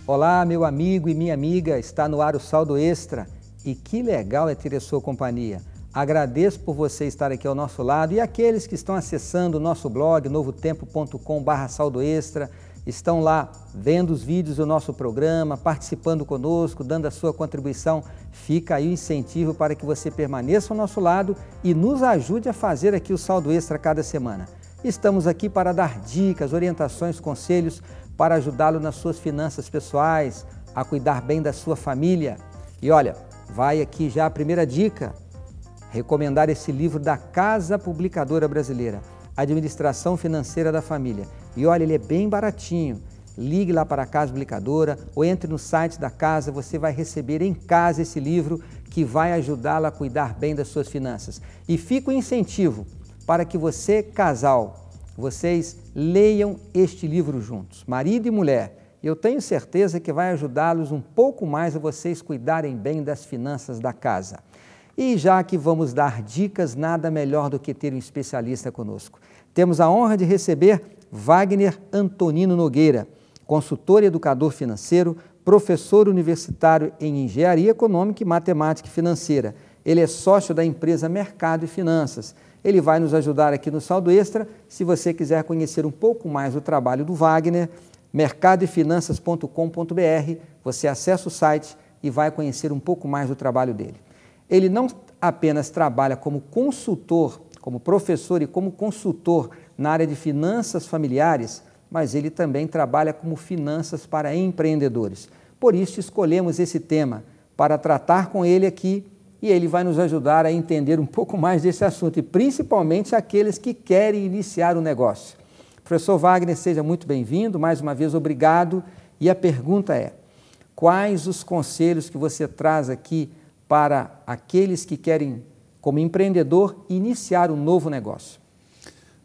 Olá, meu amigo e minha amiga, está no ar o Saldo Extra e que legal é ter a sua companhia. Agradeço por você estar aqui ao nosso lado e aqueles que estão acessando o nosso blog novotempo.com/saldoextra, estão lá vendo os vídeos do nosso programa, participando conosco, dando a sua contribuição. Fica aí o incentivo para que você permaneça ao nosso lado e nos ajude a fazer aqui o Saldo Extra cada semana. Estamos aqui para dar dicas, orientações, conselhos para ajudá-lo nas suas finanças pessoais, a cuidar bem da sua família. E olha, vai aqui já a primeira dica, recomendar esse livro da Casa Publicadora Brasileira, Administração Financeira da Família. E olha, ele é bem baratinho. Ligue lá para a Casa Publicadora ou entre no site da casa, você vai receber em casa esse livro que vai ajudá-lo a cuidar bem das suas finanças. E fica o incentivo para que você, casal, vocês leiam este livro juntos, marido e mulher. Eu tenho certeza que vai ajudá-los um pouco mais a vocês cuidarem bem das finanças da casa. E já que vamos dar dicas, nada melhor do que ter um especialista conosco. Temos a honra de receber Wagner Antonino Nogueira, consultor e educador financeiro, professor universitário em Engenharia Econômica e Matemática Financeira. Ele é sócio da empresa Mercado e Finanças. Ele vai nos ajudar aqui no Saldo Extra. Se você quiser conhecer um pouco mais do trabalho do Wagner, mercadoefinanças.com.br, você acessa o site e vai conhecer um pouco mais do trabalho dele. Ele não apenas trabalha como consultor, como professor e como consultor na área de finanças familiares, mas ele também trabalha como finanças para empreendedores. Por isso escolhemos esse tema para tratar com ele aqui e ele vai nos ajudar a entender um pouco mais desse assunto e principalmente aqueles que querem iniciar um negócio. Professor Wagner, seja muito bem-vindo, mais uma vez obrigado. E a pergunta é, quais os conselhos que você traz aqui para aqueles que querem, como empreendedor, iniciar um novo negócio?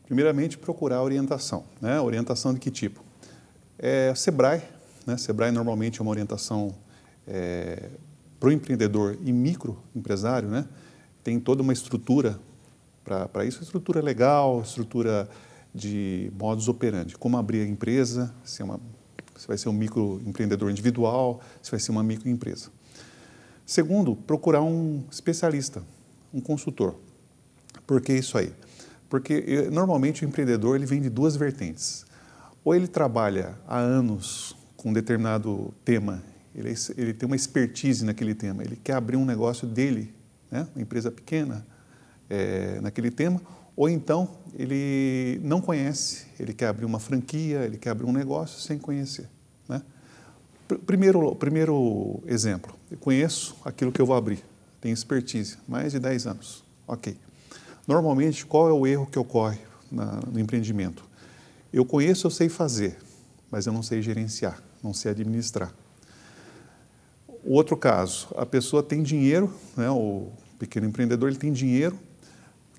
Primeiramente, procurar orientação. Né? Orientação de que tipo? Sebrae. Né? Sebrae normalmente é uma orientação para o empreendedor e microempresário, né? Tem toda uma estrutura para isso, estrutura legal, estrutura de modus operandi, como abrir a empresa, se vai ser um microempreendedor individual, se vai ser uma microempresa. Segundo, procurar um especialista, um consultor. Por que isso aí? Porque normalmente o empreendedor ele vem de duas vertentes. Ou ele trabalha há anos com um determinado tema, ele tem uma expertise naquele tema, ele quer abrir um negócio dele, né? Uma empresa pequena naquele tema, ou então ele não conhece, ele quer abrir uma franquia, ele quer abrir um negócio sem conhecer. Né? Primeiro exemplo, eu conheço aquilo que eu vou abrir, tenho expertise, mais de 10 anos, ok. Normalmente, qual é o erro que ocorre no empreendimento? Eu conheço, eu sei fazer, mas eu não sei gerenciar, não sei administrar. O outro caso, a pessoa tem dinheiro, né, o pequeno empreendedor ele tem dinheiro,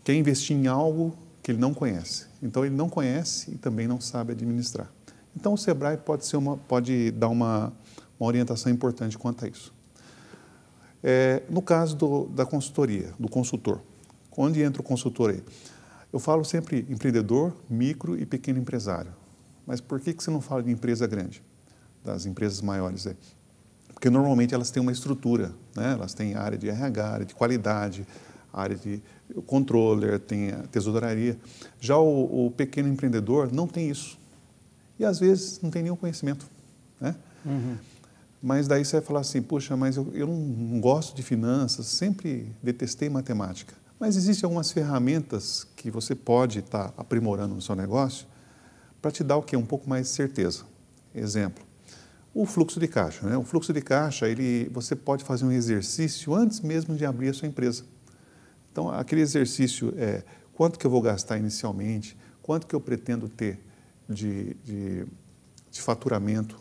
quer investir em algo que ele não conhece. Então, ele não conhece e também não sabe administrar. Então, o Sebrae pode dar uma orientação importante quanto a isso. No caso da consultoria, do consultor, onde entra o consultor aí? Eu falo sempre empreendedor, micro e pequeno empresário. Mas por que você não fala de empresa grande, das empresas maiores aí? Porque normalmente elas têm uma estrutura, né? Elas têm área de RH, área de qualidade, área de controller, tem a tesouraria. Já o pequeno empreendedor não tem isso. E às vezes não tem nenhum conhecimento. Né? Uhum. Mas daí você vai falar assim, puxa, mas eu não gosto de finanças, sempre detestei matemática. Mas existem algumas ferramentas que você pode estar aprimorando no seu negócio para te dar o quê? Um pouco mais de certeza. Exemplo. O fluxo de caixa. Né? O fluxo de caixa, você pode fazer um exercício antes mesmo de abrir a sua empresa. Então, aquele exercício é quanto que eu vou gastar inicialmente, quanto que eu pretendo ter de faturamento,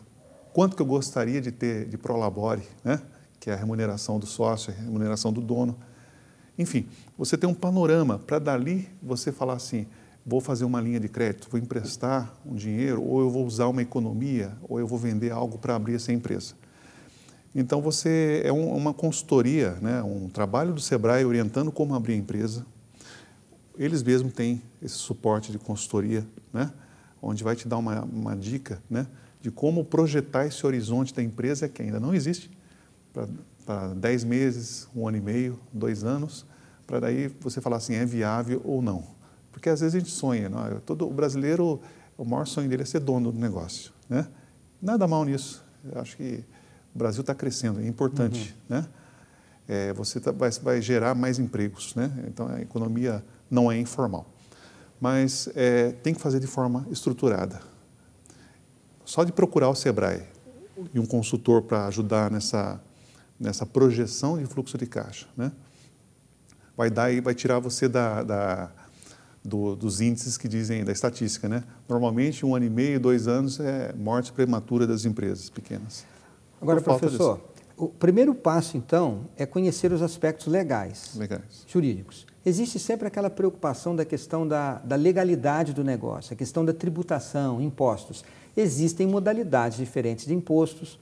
quanto que eu gostaria de ter de prolabore, né? Que é a remuneração do sócio, a remuneração do dono. Enfim, você tem um panorama para dali você falar assim, vou fazer uma linha de crédito, vou emprestar um dinheiro, ou eu vou usar uma economia, ou eu vou vender algo para abrir essa empresa. Então, é uma consultoria, né? Um trabalho do Sebrae orientando como abrir a empresa. Eles mesmos têm esse suporte de consultoria, né? Onde vai te dar uma dica, né? de como projetar esse horizonte da empresa que ainda não existe, para 10 meses, 1 ano e meio, 2 anos, para daí você falar assim, é viável ou não. Porque às vezes a gente sonha, não é? O brasileiro, o maior sonho dele é ser dono do negócio, né? Nada mal nisso. Eu acho que o Brasil está crescendo, é importante, né? Você vai gerar mais empregos, né? Então a economia não é informal. Mas tem que fazer de forma estruturada. Só de procurar o Sebrae e um consultor para ajudar nessa projeção de fluxo de caixa, né? Vai tirar você dos índices que dizem, da estatística, né? Normalmente, 1 ano e meio, 2 anos é morte prematura das empresas pequenas. Agora, professor, o primeiro passo, então, é conhecer os aspectos legais, jurídicos. Existe sempre aquela preocupação da questão da legalidade do negócio, a questão da tributação, impostos. Existem modalidades diferentes de impostos,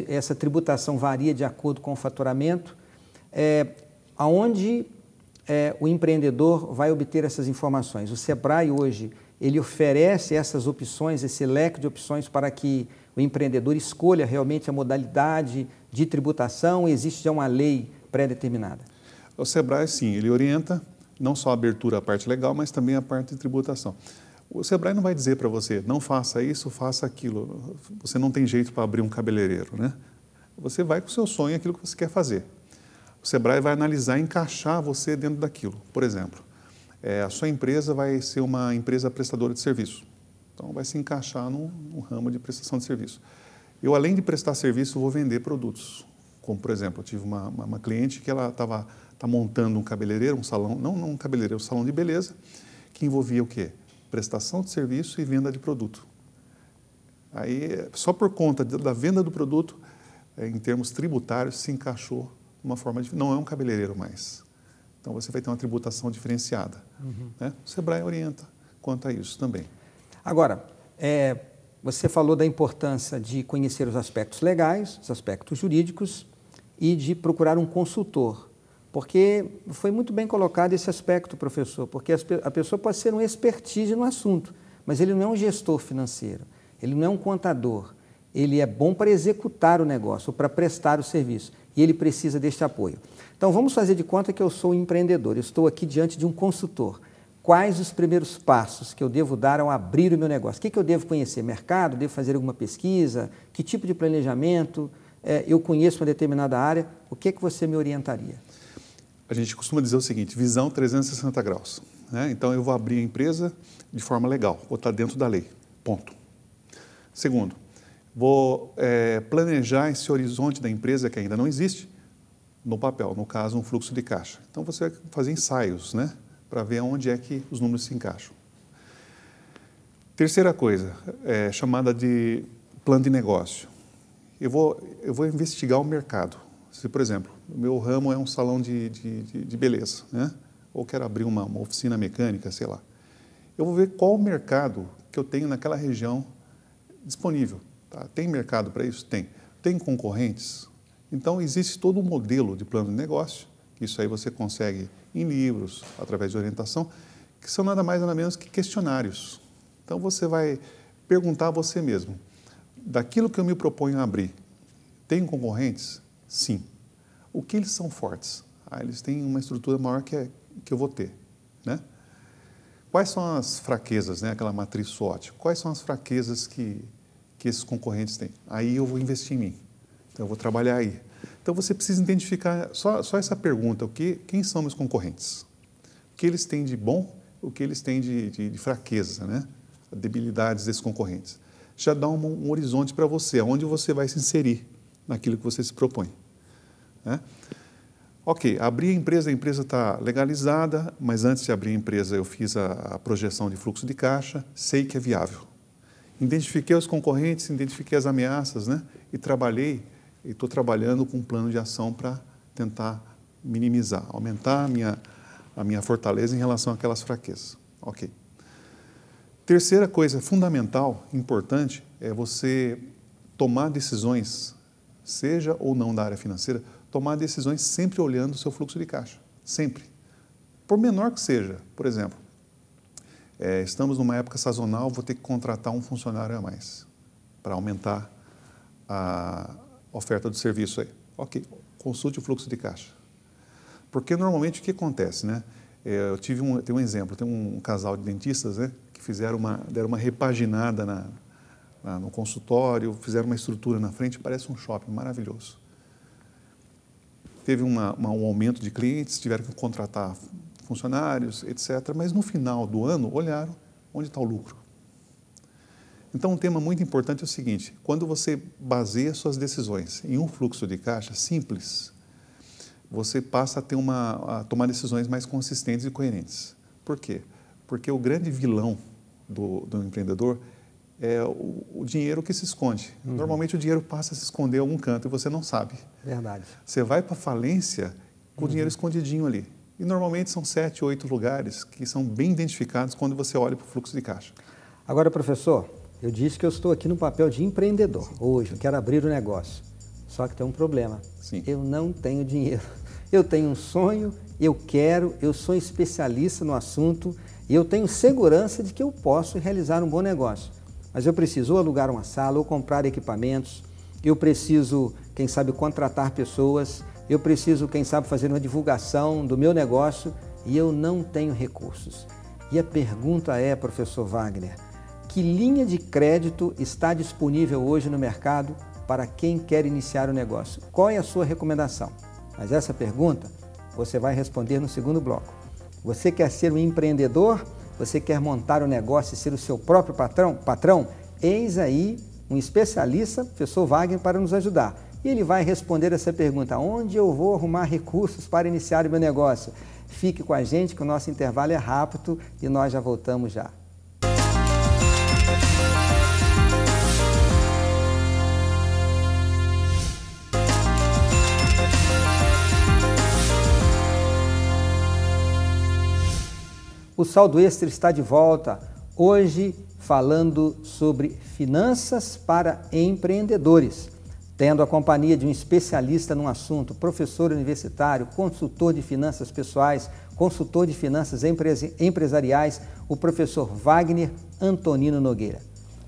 essa tributação varia de acordo com o faturamento. Aonde o empreendedor vai obter essas informações? O Sebrae hoje, ele oferece essas opções, esse leque de opções para que o empreendedor escolha realmente a modalidade de tributação? Existe já uma lei pré-determinada? O Sebrae, sim, ele orienta não só a abertura, a parte legal, mas também a parte de tributação. O Sebrae não vai dizer para você, não faça isso, faça aquilo. Você não tem jeito para abrir um cabeleireiro, né? Você vai com o seu sonho, aquilo que você quer fazer. O Sebrae vai analisar e encaixar você dentro daquilo. Por exemplo, a sua empresa vai ser uma empresa prestadora de serviço. Então, vai se encaixar num ramo de prestação de serviço. Eu, além de prestar serviço, vou vender produtos. Como, por exemplo, eu tive uma cliente que ela está montando um cabeleireiro, um salão, não um cabeleireiro, um salão de beleza, que envolvia o quê? Prestação de serviço e venda de produto. Aí, só por conta da venda do produto, em termos tributários, se encaixou de uma forma diferente. Não é um cabeleireiro mais. Então, você vai ter uma tributação diferenciada. Né? O Sebrae orienta quanto a isso também. Agora, você falou da importância de conhecer os aspectos legais, os aspectos jurídicos e de procurar um consultor. Porque foi muito bem colocado esse aspecto, professor, porque a pessoa pode ser um expertise no assunto, mas ele não é um gestor financeiro, ele não é um contador, ele é bom para executar o negócio, ou para prestar o serviço, e ele precisa deste apoio. Então, vamos fazer de conta que eu sou um empreendedor, eu estou aqui diante de um consultor. Quais os primeiros passos que eu devo dar ao abrir o meu negócio? O que eu devo conhecer? Mercado? Devo fazer alguma pesquisa? Que tipo de planejamento? Eu conheço uma determinada área, o que você me orientaria? A gente costuma dizer o seguinte, visão 360 graus. Né? Então, eu vou abrir a empresa de forma legal, vou estar dentro da lei, ponto. Segundo, vou planejar esse horizonte da empresa que ainda não existe no papel, no caso, um fluxo de caixa. Então, você vai fazer ensaios, né? Para ver onde é que os números se encaixam. Terceira coisa, chamada de plano de negócio. Eu vou investigar o mercado. Se, por exemplo, o meu ramo é um salão de beleza, né? Ou quero abrir uma oficina mecânica, sei lá. Eu vou ver qual o mercado que eu tenho naquela região disponível. Tá? Tem mercado para isso? Tem. Tem concorrentes? Então, existe todo um modelo de plano de negócio, que isso aí você consegue em livros, através de orientação, que são nada mais nada menos que questionários. Então, você vai perguntar a você mesmo, daquilo que eu me proponho a abrir, tem concorrentes? Sim. O que eles são fortes? Eles têm uma estrutura maior que eu vou ter, né? Quais são as fraquezas, né? Aquela matriz SWOT? Quais são as fraquezas que esses concorrentes têm? Aí eu vou investir em mim. Então, eu vou trabalhar aí. Então, você precisa identificar só essa pergunta, quem são meus concorrentes? O que eles têm de bom, o que eles têm de fraqueza, né? Debilidades desses concorrentes. Já dá um horizonte para você, onde você vai se inserir naquilo que você se propõe. Né? Ok, abri a empresa está legalizada, mas antes de abrir a empresa eu fiz a projeção de fluxo de caixa, sei que é viável. Identifiquei os concorrentes, identifiquei as ameaças, né? E estou trabalhando com um plano de ação para tentar minimizar, aumentar a minha fortaleza em relação àquelas fraquezas. Ok. Terceira coisa fundamental, importante, é você tomar decisões, seja ou não da área financeira, tomar decisões sempre olhando o seu fluxo de caixa, sempre. Por menor que seja, por exemplo, estamos numa época sazonal, vou ter que contratar um funcionário a mais. para aumentar a oferta do serviço aí. Ok, consulte o fluxo de caixa. Porque normalmente o que acontece, né? Eu tenho um exemplo, tem um casal de dentistas, né, que deram uma repaginada no consultório, fizeram uma estrutura na frente, parece um shopping maravilhoso. Teve um aumento de clientes, tiveram que contratar funcionários, etc. Mas no final do ano, olharam onde está o lucro. Então, um tema muito importante é o seguinte: quando você baseia suas decisões em um fluxo de caixa simples, você passa a tomar decisões mais consistentes e coerentes. Por quê? Porque o grande vilão do empreendedor é o dinheiro que se esconde. Normalmente o dinheiro passa a se esconder em algum canto e você não sabe. Verdade. Você vai para a falência com o dinheiro escondidinho ali. E normalmente são 7, 8 lugares que são bem identificados quando você olha para o fluxo de caixa. Agora, professor, eu disse que eu estou aqui no papel de empreendedor. Hoje, eu quero abrir um negócio. Só que tem um problema. Sim. Eu não tenho dinheiro. Eu tenho um sonho, eu sou especialista no assunto e eu tenho segurança de que eu posso realizar um bom negócio. Mas eu preciso ou alugar uma sala, ou comprar equipamentos, eu preciso, quem sabe, contratar pessoas, eu preciso, quem sabe, fazer uma divulgação do meu negócio e eu não tenho recursos. E a pergunta é, professor Wagner, que linha de crédito está disponível hoje no mercado para quem quer iniciar o negócio? Qual é a sua recomendação? Mas essa pergunta você vai responder no segundo bloco. Você quer ser um empreendedor? Você quer montar um negócio e ser o seu próprio patrão? Eis aí um especialista, professor Wagner, para nos ajudar. E ele vai responder essa pergunta: onde eu vou arrumar recursos para iniciar o meu negócio? Fique com a gente que o nosso intervalo é rápido e nós já voltamos já. O Saldo Extra está de volta, hoje falando sobre finanças para empreendedores, tendo a companhia de um especialista num assunto, professor universitário, consultor de finanças pessoais, consultor de finanças empresariais, o professor Wagner Antonino Nogueira.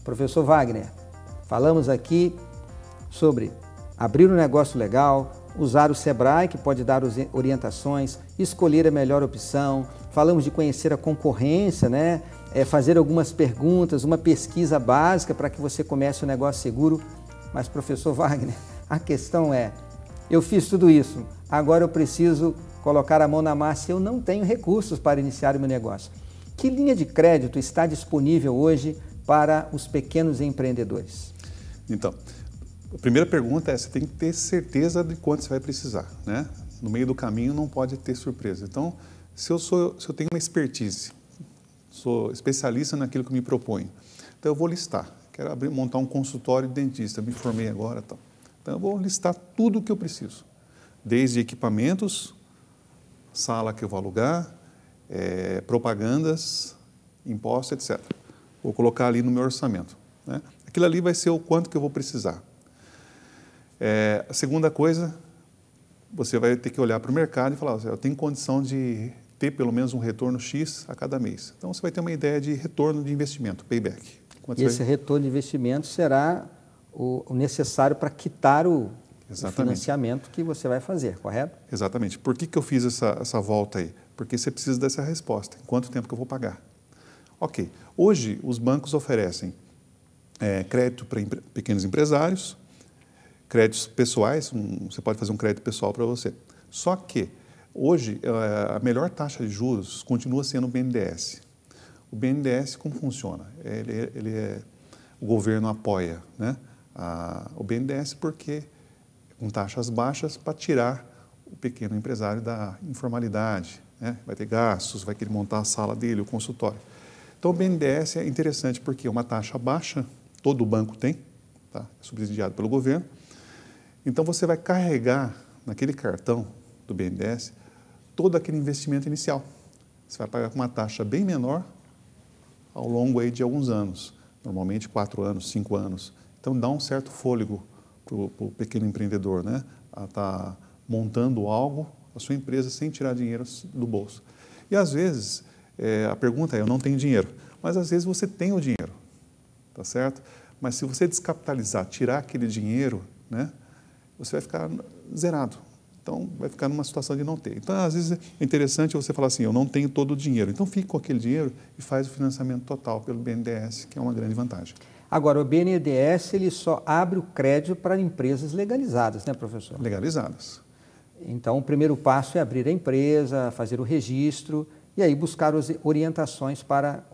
Professor Wagner, falamos aqui sobre abrir um negócio legal, usar o Sebrae, que pode dar orientações, escolher a melhor opção, falamos de conhecer a concorrência, né? Fazer algumas perguntas, uma pesquisa básica para que você comece um negócio seguro. Mas, professor Wagner, a questão é, eu fiz tudo isso, agora eu preciso colocar a mão na massa e eu não tenho recursos para iniciar o meu negócio. Que linha de crédito está disponível hoje para os pequenos empreendedores? Então, a primeira pergunta é, você tem que ter certeza de quanto você vai precisar, né? No meio do caminho não pode ter surpresa. Então, se eu tenho uma expertise, sou especialista naquilo que eu me proponho, então eu vou listar. Quero montar um consultório de dentista, me formei agora, então eu vou listar tudo o que eu preciso, desde equipamentos, sala que eu vou alugar, propagandas, impostos, etc. Vou colocar ali no meu orçamento, né? Aquilo ali vai ser o quanto que eu vou precisar. A segunda coisa, você vai ter que olhar para o mercado e falar, eu tenho condição de ter pelo menos um retorno X a cada mês. Então, você vai ter uma ideia de retorno de investimento, payback. E esse retorno de investimento será o necessário para quitar o financiamento que você vai fazer, correto? Exatamente. Por que eu fiz essa volta aí? Porque você precisa dessa resposta. Quanto tempo que eu vou pagar? Ok. Hoje, os bancos oferecem crédito para pequenos empresários, créditos pessoais, você pode fazer um crédito pessoal para você. Só que, hoje, a melhor taxa de juros continua sendo o BNDES. O BNDES, como funciona? O governo apoia, né, o BNDES porque com taxas baixas para tirar o pequeno empresário da informalidade, né? Vai ter gastos, vai querer montar a sala dele, o consultório. Então, o BNDES é interessante porque é uma taxa baixa, todo banco tem, tá? É subsidiado pelo governo. Então, você vai carregar naquele cartão do BNDES todo aquele investimento inicial. Você vai pagar com uma taxa bem menor ao longo aí de alguns anos, normalmente 4 anos, 5 anos. Então, dá um certo fôlego para o pequeno empreendedor, né? A estar montando algo, a sua empresa, sem tirar dinheiro do bolso. E, às vezes, a pergunta é, eu não tenho dinheiro, mas, às vezes, você tem o dinheiro, tá certo? Mas se você descapitalizar, tirar aquele dinheiro, né, você vai ficar zerado. Então, vai ficar numa situação de não ter. Então, às vezes, é interessante você falar assim, eu não tenho todo o dinheiro. Então, fique com aquele dinheiro e faz o financiamento total pelo BNDES, que é uma grande vantagem. Agora, o BNDES, ele só abre o crédito para empresas legalizadas, né, professor? Legalizadas. Então, o primeiro passo é abrir a empresa, fazer o registro e aí buscar as orientações para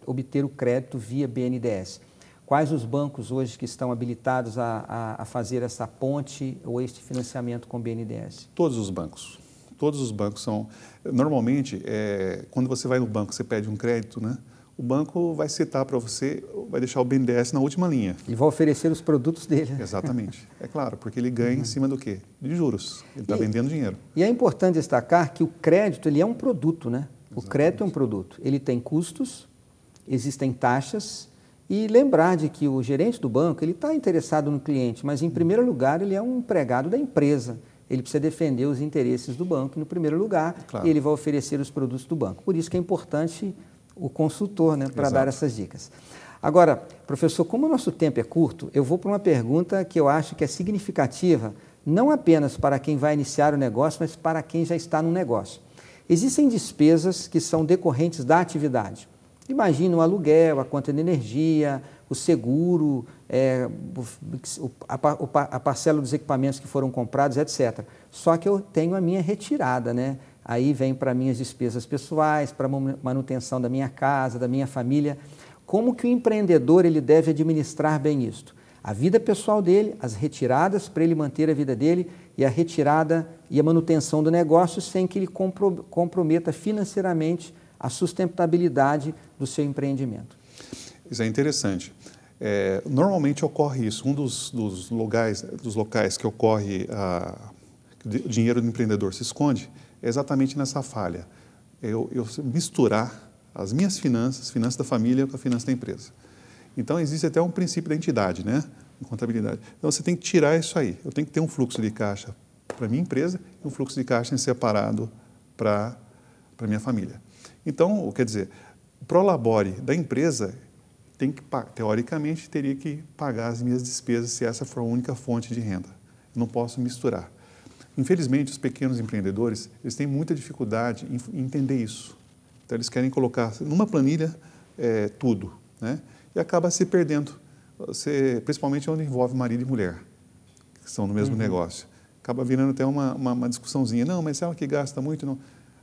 obter o crédito via BNDES. Quais os bancos hoje que estão habilitados a fazer essa ponte ou este financiamento com o BNDES? Todos os bancos. Todos os bancos são... Normalmente, quando você vai no banco, você pede um crédito, né? O banco vai citar para você, vai deixar o BNDES na última linha. E vai oferecer os produtos dele. Exatamente. É claro, porque ele ganha em cima do quê? De juros. Ele está vendendo dinheiro. E é importante destacar que o crédito ele é um produto, né? O crédito é um produto. Ele tem custos, existem taxas, e lembrar de que o gerente do banco ele está interessado no cliente, mas em primeiro lugar ele é um empregado da empresa. Ele precisa defender os interesses do banco no primeiro lugar, claro. E ele vai oferecer os produtos do banco. Por isso que é importante o consultor, né, para dar essas dicas. Agora, professor, como o nosso tempo é curto, eu vou para uma pergunta que eu acho que é significativa, não apenas para quem vai iniciar o negócio, mas para quem já está no negócio. Existem despesas que são decorrentes da atividade. Imagina o aluguel, a conta de energia, o seguro, a parcela dos equipamentos que foram comprados, etc. Só que eu tenho a minha retirada, né? Aí vem para minhas despesas pessoais, para a manutenção da minha casa, da minha família. Como que o empreendedor ele deve administrar bem isto? A vida pessoal dele, as retiradas para ele manter a vida dele e a retirada e a manutenção do negócio sem que ele comprometa financeiramente a sustentabilidade do seu empreendimento. Isso é interessante. Normalmente ocorre isso. Um dos locais que ocorre que o dinheiro do empreendedor se esconde é exatamente nessa falha. Eu misturar as minhas finanças da família com a finança da empresa. Então, existe até um princípio da entidade, né? Em contabilidade. Então, você tem que tirar isso aí. Eu tenho que ter um fluxo de caixa para a minha empresa e um fluxo de caixa em separado para a minha família. Então, quer dizer, o prolabore da empresa tem que, teoricamente, teria que pagar as minhas despesas se essa for a única fonte de renda. Eu não posso misturar. Infelizmente, os pequenos empreendedores, eles têm muita dificuldade em entender isso. Então, eles querem colocar numa planilha tudo, né? E acaba se perdendo, principalmente onde envolve marido e mulher, que estão no mesmo negócio. Acaba virando até uma discussãozinha. Não, mas ela que gasta muito, não.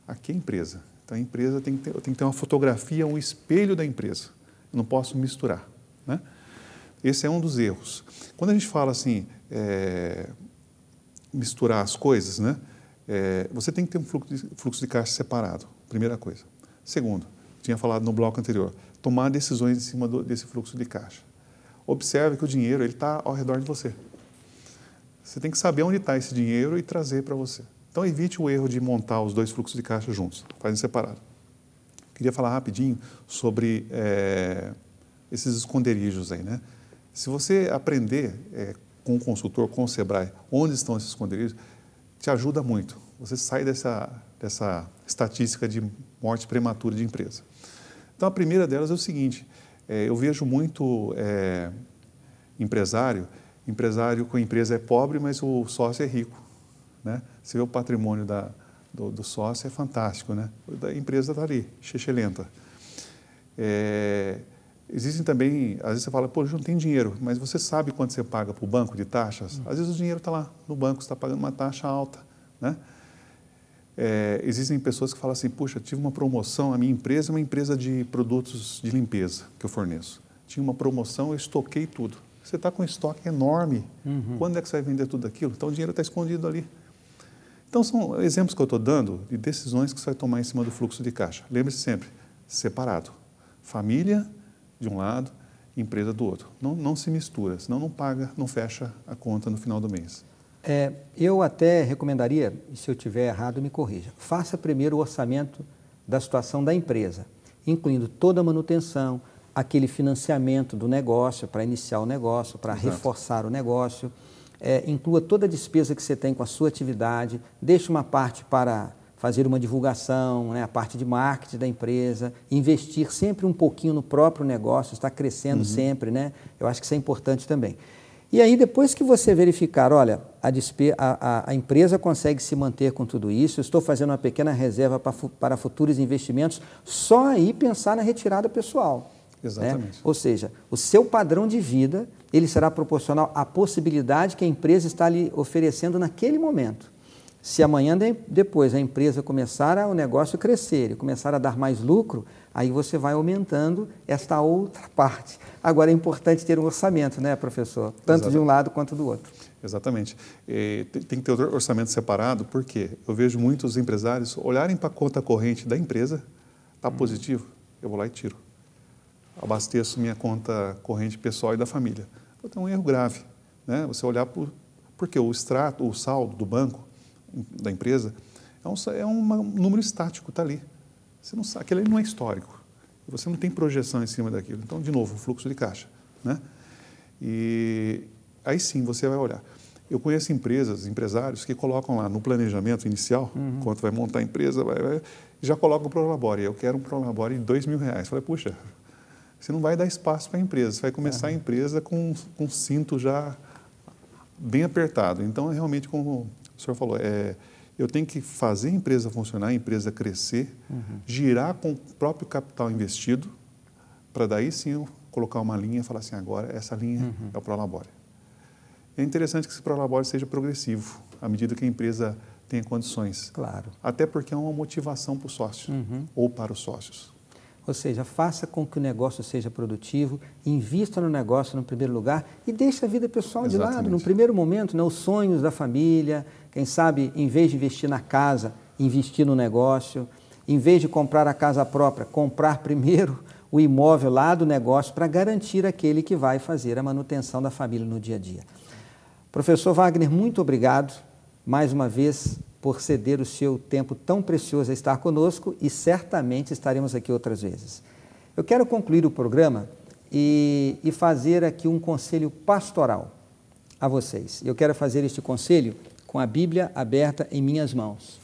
Aqui é empresa. Então, a empresa tem que ter uma fotografia, um espelho da empresa. Eu não posso misturar, né? Esse é um dos erros. Quando a gente fala assim, misturar as coisas, né? Você tem que ter um fluxo de caixa separado, primeira coisa. Segundo, tinha falado no bloco anterior, tomar decisões em cima desse fluxo de caixa. Observe que o dinheiro está ao redor de você. Você tem que saber onde está esse dinheiro e trazer para você. Então, evite o erro de montar os dois fluxos de caixa juntos, fazem separado. Queria falar rapidinho sobre esses esconderijos aí, né? Se você aprender com o consultor, com o Sebrae, onde estão esses esconderijos, te ajuda muito. Você sai dessa estatística de morte prematura de empresa. Então, a primeira delas é o seguinte, eu vejo muito empresário com a empresa é pobre, mas o sócio é rico, né? Você vê o patrimônio do sócio, é fantástico, né? A empresa está ali, chechelenta. Existem também, às vezes você fala, pô, não tem dinheiro, mas você sabe quanto você paga para o banco de taxas? Às vezes o dinheiro está lá no banco, você está pagando uma taxa alta, né? Existem pessoas que falam assim, puxa, tive uma promoção, a minha empresa é uma empresa de produtos de limpeza que eu forneço. Tinha uma promoção, eu estoquei tudo. Você está com um estoque enorme, quando é que você vai vender tudo aquilo? Então o dinheiro está escondido ali. Então são exemplos que eu estou dando de decisões que você vai tomar em cima do fluxo de caixa. Lembre-se sempre, separado. Família de um lado, empresa do outro. Não se mistura, senão não paga, não fecha a conta no final do mês. Eu até recomendaria, e se eu estiver errado, me corrija. Faça primeiro o orçamento da situação da empresa, incluindo toda a manutenção, aquele financiamento do negócio, para iniciar o negócio, para reforçar o negócio. Inclua toda a despesa que você tem com a sua atividade, deixe uma parte para fazer uma divulgação, né, a parte de marketing da empresa, investir sempre um pouquinho no próprio negócio, estar crescendo sempre, né? Eu acho que isso é importante também. E aí, depois que você verificar, olha, a empresa consegue se manter com tudo isso, eu estou fazendo uma pequena reserva para futuros investimentos, só aí pensar na retirada pessoal. Exatamente. Né? Ou seja, o seu padrão de vida, ele será proporcional à possibilidade que a empresa está lhe oferecendo naquele momento. Se amanhã depois a empresa começar o negócio crescer e começar a dar mais lucro, aí você vai aumentando esta outra parte. Agora é importante ter um orçamento, né, professor? Tanto de um lado quanto do outro. Exatamente. Tem que ter orçamento separado, porque eu vejo muitos empresários olharem para a conta corrente da empresa, está positivo, eu vou lá e tiro. Abasteço minha conta corrente pessoal e da família. Então é um erro grave, né? Você olhar porque o extrato, o saldo do banco, da empresa, é um número estático, está ali. Você não sabe, aquele ali não é histórico. Você não tem projeção em cima daquilo. Então, de novo, o fluxo de caixa, né? E aí sim você vai olhar. Eu conheço empresários que colocam lá no planejamento inicial, quanto vai montar a empresa, já colocam o Prolabore. Eu quero um Prolabore de R$2.000. Falei, puxa, você não vai dar espaço para a empresa, você vai começar a empresa com um cinto já bem apertado. Então, realmente, como o senhor falou, eu tenho que fazer a empresa funcionar, a empresa crescer, girar com o próprio capital investido, para daí sim eu colocar uma linha e falar assim, agora essa linha é o Prolabore. É interessante que esse Prolabore seja progressivo, à medida que a empresa tenha condições. Claro. Até porque é uma motivação para o sócio ou para os sócios. Ou seja, faça com que o negócio seja produtivo, invista no negócio no primeiro lugar e deixe a vida pessoal de lado. No primeiro momento, né, os sonhos da família, quem sabe, em vez de investir na casa, investir no negócio, em vez de comprar a casa própria, comprar primeiro o imóvel lá do negócio para garantir aquele que vai fazer a manutenção da família no dia a dia. Professor Wagner, muito obrigado mais uma vez por ceder o seu tempo tão precioso a estar conosco e certamente estaremos aqui outras vezes. Eu quero concluir o programa e fazer aqui um conselho pastoral a vocês. Eu quero fazer este conselho com a Bíblia aberta em minhas mãos.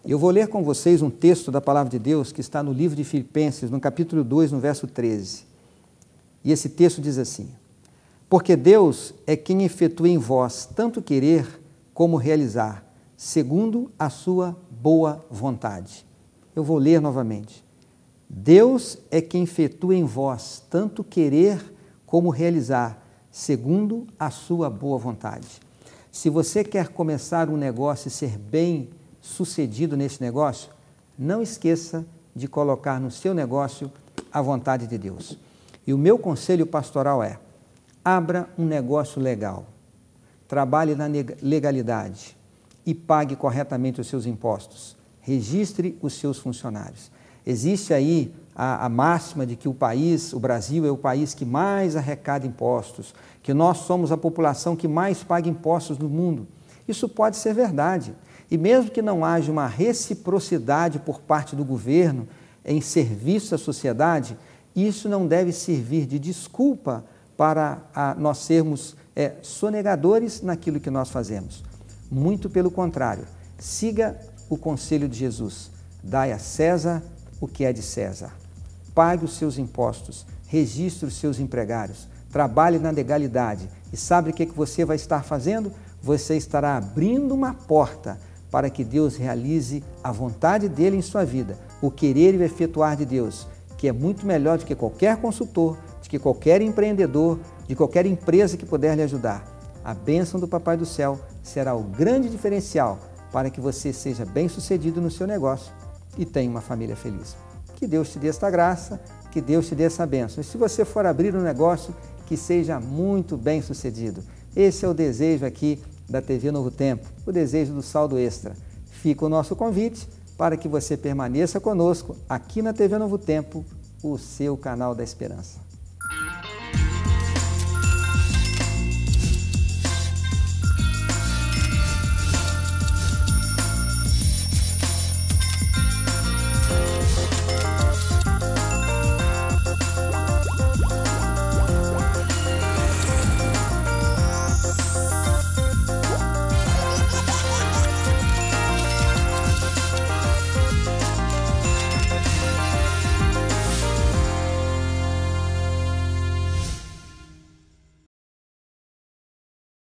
Eu vou ler com vocês um texto da Palavra de Deus que está no livro de Filipenses, no capítulo 2, no verso 13. E esse texto diz assim: porque Deus é quem efetua em vós tanto querer como realizar, segundo a sua boa vontade. Eu vou ler novamente. Deus é quem efetua em vós tanto querer como realizar, segundo a sua boa vontade. Se você quer começar um negócio e ser bem sucedido nesse negócio, não esqueça de colocar no seu negócio a vontade de Deus. E o meu conselho pastoral é: abra um negócio legal, trabalhe na legalidade e pague corretamente os seus impostos. Registre os seus funcionários. Existe aí a máxima de que o Brasil é o país que mais arrecada impostos, que nós somos a população que mais paga impostos no mundo. Isso pode ser verdade. E mesmo que não haja uma reciprocidade por parte do governo em serviço à sociedade, isso não deve servir de desculpa para nós sermos sonegadores naquilo que nós fazemos. Muito pelo contrário, siga o conselho de Jesus: dai a César o que é de César. Pague os seus impostos, registre os seus empregários, trabalhe na legalidade. E sabe o que você vai estar fazendo? Você estará abrindo uma porta para que Deus realize a vontade dele em sua vida, o querer e o efetuar de Deus, que é muito melhor do que qualquer consultor, de que qualquer empreendedor, de qualquer empresa que puder lhe ajudar. A bênção do Papai do Céu será o grande diferencial para que você seja bem-sucedido no seu negócio e tenha uma família feliz. Que Deus te dê esta graça, que Deus te dê essa bênção. E se você for abrir um negócio, que seja muito bem-sucedido. Esse é o desejo aqui da TV Novo Tempo, o desejo do saldo extra. Fica o nosso convite para que você permaneça conosco aqui na TV Novo Tempo, o seu canal da esperança.